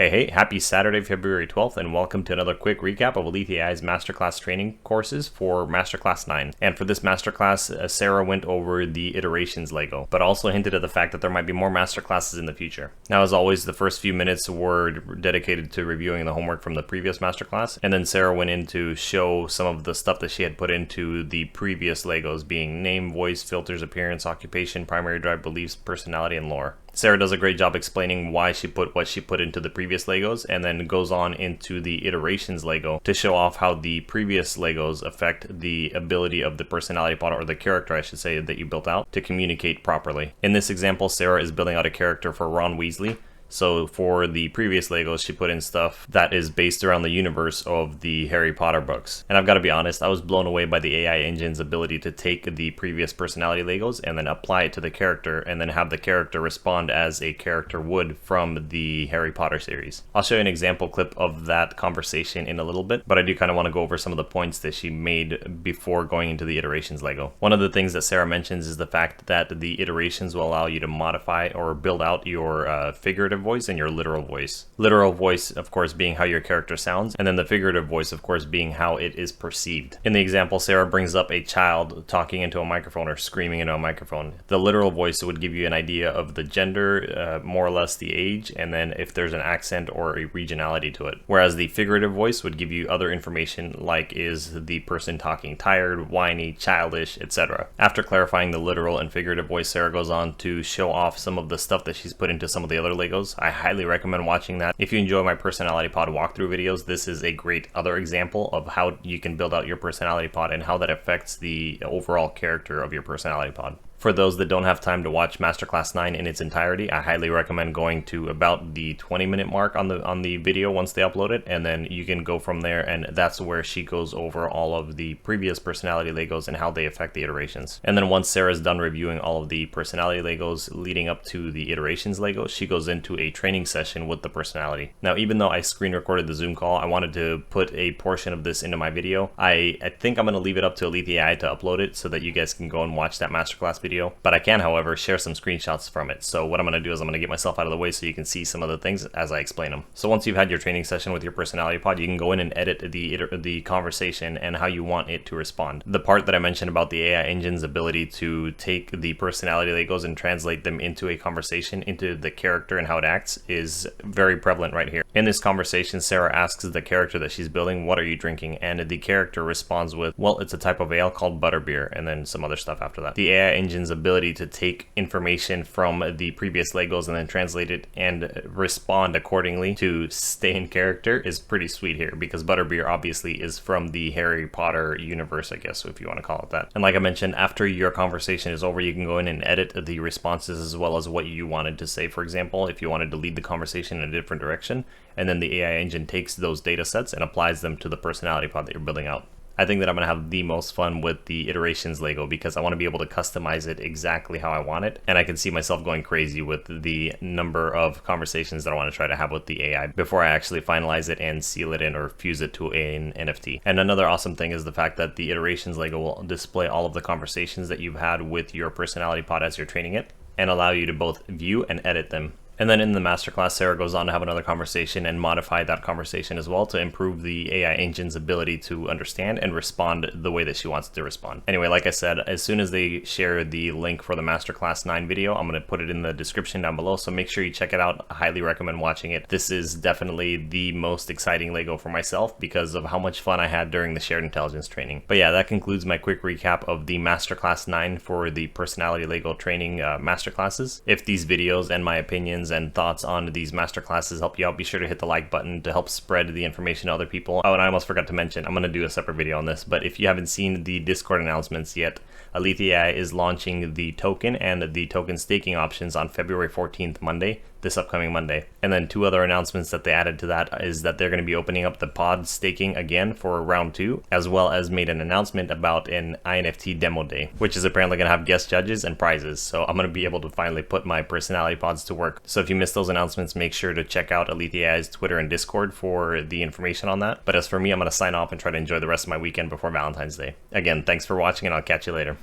Hey, happy Saturday, February 12th, and welcome to another quick recap of Alethea's Masterclass training courses for Masterclass 9. And for this Masterclass, Sarah went over the iterations Lego, but also hinted at the fact that there might be more Masterclasses in the future. Now, as always, the first few minutes were dedicated to reviewing the homework from the previous Masterclass, and then Sarah went in to show some of the stuff that she had put into the previous Legos, being name, voice, filters, appearance, occupation, primary drive, beliefs, personality, and lore. Sarah does a great job explaining why she put what she put into the previous Legos, and then goes on into the iterations Lego to show off how the previous Legos affect the ability of the personality pod, or the character I should say, that you built out to communicate properly. In this example, Sarah is building out a character for Ron Weasley. So for the previous Legos, she put in stuff that is based around the universe of the Harry Potter books. And I've got to be honest, I was blown away by the AI engine's ability to take the previous personality Legos and then apply it to the character, and then have the character respond as a character would from the Harry Potter series. I'll show you an example clip of that conversation in a little bit, but I do kind of want to go over some of the points that she made before going into the iterations Lego. One of the things that Sarah mentions is the fact that the iterations will allow you to modify or build out your figurative voice and your literal voice. Literal voice, of course, being how your character sounds, and then the figurative voice, of course, being how it is perceived. In the example, Sarah brings up a child talking into a microphone or screaming into a microphone. The literal voice would give you an idea of the gender, more or less the age, and then if there's an accent or a regionality to it. Whereas the figurative voice would give you other information, like is the person talking tired, whiny, childish, etc. After clarifying the literal and figurative voice, Sarah goes on to show off some of the stuff that she's put into some of the other Legos. I highly recommend watching that. If you enjoy my personality pod walkthrough videos, this is a great other example of how you can build out your personality pod and how that affects the overall character of your personality pod. For those that don't have time to watch Masterclass 9 in its entirety, I highly recommend going to about the 20-minute mark on the video once they upload it, and then you can go from there, and that's where she goes over all of the previous personality Legos and how they affect the iterations. And then once Sarah's done reviewing all of the personality Legos leading up to the iterations Legos, she goes into a training session with the personality. Now, even though I screen recorded the Zoom call, I wanted to put a portion of this into my video. I think I'm going to leave it up to Alethea to upload it so that you guys can go and watch that Masterclass video. But I can, however, share some screenshots from it. So what I'm going to do is I'm going to get myself out of the way so you can see some of the things as I explain them. So once you've had your training session with your personality pod, you can go in and edit the conversation and how you want it to respond. The part that I mentioned about the AI engine's ability to take the personality Legos and translate them into a conversation, into the character and how it acts, is very prevalent right here. In this conversation, Sarah asks the character that she's building, "What are you drinking?" And the character responds with, "Well, it's a type of ale called butterbeer," and then some other stuff after that. The AI engine's ability to take information from the previous Legos and then translate it and respond accordingly to stay in character is pretty sweet here, because butterbeer obviously is from the Harry Potter universe, I guess, if you want to call it that. And like I mentioned, after your conversation is over, you can go in and edit the responses as well as what you wanted to say. For example, if you wanted to lead the conversation in a different direction, and then the AI engine takes those data sets and applies them to the personality pod that you're building out. I think that I'm going to have the most fun with the iterations Lego because I want to be able to customize it exactly how I want it, and I can see myself going crazy with the number of conversations that I want to try to have with the AI before I actually finalize it and seal it in or fuse it to an NFT. And another awesome thing is the fact that the iterations Lego will display all of the conversations that you've had with your personality pod as you're training it, and allow you to both view and edit them. And then in the masterclass, Sarah goes on to have another conversation and modify that conversation as well to improve the AI engine's ability to understand and respond the way that she wants it to respond. Anyway, like I said, as soon as they share the link for the Masterclass 9 video, I'm going to put it in the description down below, so make sure you check it out. I highly recommend watching it. This is definitely the most exciting Lego for myself because of how much fun I had during the shared intelligence training. But yeah, that concludes my quick recap of the Masterclass 9 for the personality Lego training masterclasses. If these videos and my opinions and thoughts on these masterclasses help you out, be sure to hit the like button to help spread the information to other people. Oh, and I almost forgot to mention, I'm going to do a separate video on this, but if you haven't seen the Discord announcements yet, Alethea is launching the token and the token staking options on February 14th, Monday, this upcoming Monday. And then two other announcements that they added to that is that they're going to be opening up the pod staking again for round 2, as well as made an announcement about an INFT demo day, which is apparently going to have guest judges and prizes. So I'm going to be able to finally put my personality pods to work. So if you missed those announcements, make sure to check out Alethea's Twitter and Discord for the information on that. But as for me, I'm going to sign off and try to enjoy the rest of my weekend before Valentine's Day. Again, thanks for watching, and I'll catch you later.